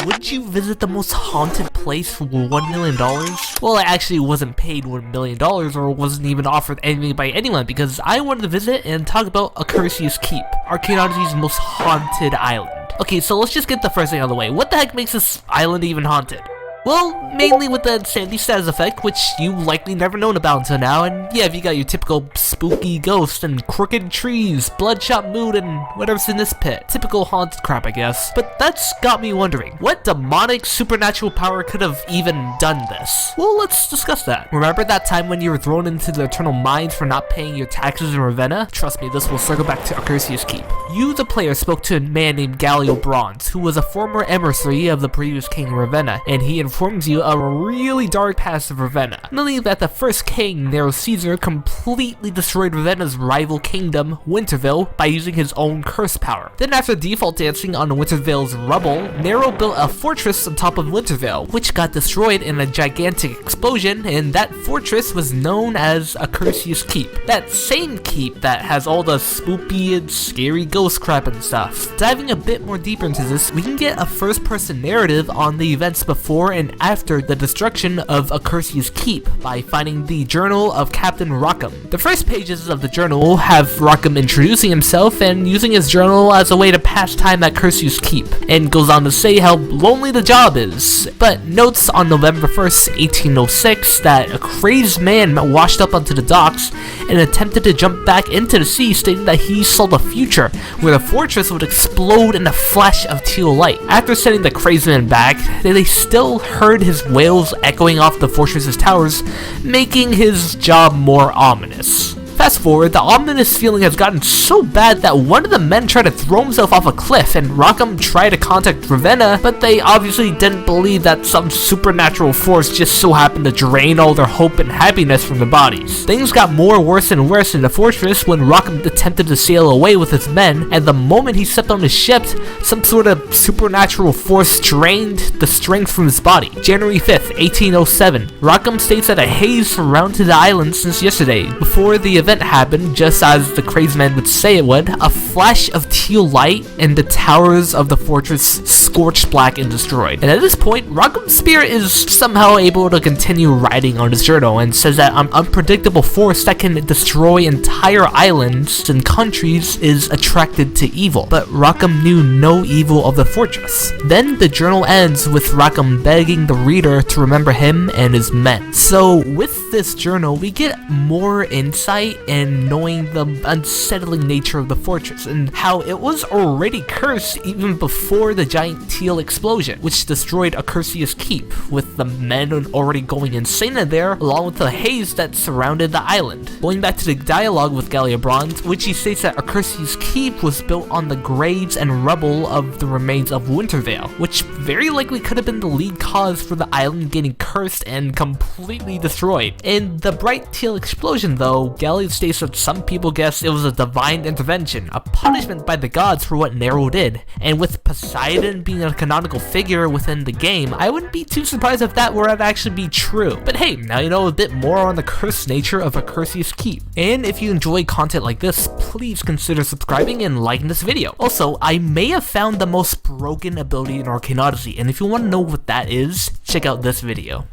Would you visit the most haunted place for $1 million? Well, I actually wasn't paid $1 million or wasn't even offered anything by anyone because I wanted to visit and talk about Akursius Keep, Arcane Odyssey's most haunted island. Okay, so let's just get the first thing out of the way. What the heck makes this island even haunted? Well, mainly with the insanity status effect, which you likely never known about until now, and yeah, if you got your typical spooky ghosts and crooked trees, bloodshot mood, and whatever's in this pit. Typical haunted crap, I guess. But that's got me wondering, what demonic supernatural power could have even done this? Well, let's discuss that. Remember that time when you were thrown into the eternal mines for not paying your taxes in Ravenna? Trust me, this will circle back to Akursius Keep. You, the player, spoke to a man named Galio Bronze, who was a former emissary of the previous king Ravenna, and he informs you a really dark past of Ravenna. Mainly that the first king, Nero Caesar, completely destroyed Ravenna's rival kingdom, Winterville, by using his own curse power. Then after default dancing on Winterville's rubble, Nero built a fortress on top of Winterville, which got destroyed in a gigantic explosion, and that fortress was known as Akursius Keep. That same keep that has all the spoopy and scary ghost crap and stuff. Diving a bit more deeper into this, we can get a first-person narrative on the events before and after the destruction of Akursius Keep by finding the journal of Captain Rockham. The first pages of the journal have Rockham introducing himself and using his journal as a way to pass time at Akursius Keep, and goes on to say how lonely the job is, but notes on November 1st, 1806 that a crazed man washed up onto the docks and attempted to jump back into the sea, stating that he saw the future where the fortress would explode in a flash of teal light. After sending the crazed man back, they still heard his wails echoing off the fortress's towers, making his job more ominous. Fast forward, the ominous feeling has gotten so bad that one of the men tried to throw himself off a cliff, and Rockham tried to contact Ravenna, but they obviously didn't believe that some supernatural force just so happened to drain all their hope and happiness from their bodies. Things got worse and worse in the fortress when Rockham attempted to sail away with his men, and the moment he stepped on his ship, some sort of supernatural force drained the strength from his body. January 5th, 1807, Rockham states that a haze surrounded the island since yesterday. Before the event happened, just as the crazed man would say it would, a flash of teal light and the towers of the fortress scorched black and destroyed. And at this point, Rockham's spirit is somehow able to continue writing on his journal and says that an unpredictable force that can destroy entire islands and countries is attracted to evil. But Rockham knew no evil of the fortress. Then the journal ends with Rockham begging the reader to remember him and his men. So with this journal, we get more insight and knowing the unsettling nature of the fortress and how it was already cursed even before the giant teal explosion, which destroyed Akursius Keep, with the men already going insane in there, along with the haze that surrounded the island. Going back to the dialogue with Gallia Bronze, which he states that Akursius Keep was built on the graves and rubble of the remains of Wintervale, which very likely could have been the lead cause for the island getting cursed and completely destroyed. In the bright teal explosion though, Gallia states that some people guess it was a divine intervention, a punishment by the gods for what Nero did, and with Poseidon being a canonical figure within the game, I wouldn't be too surprised if that were to actually be true. But hey, now you know a bit more on the cursed nature of Akursius Keep. And if you enjoy content like this, please consider subscribing and liking this video. Also, I may have found the most broken ability in Arcane Odyssey, and if you want to know what that is, check out this video.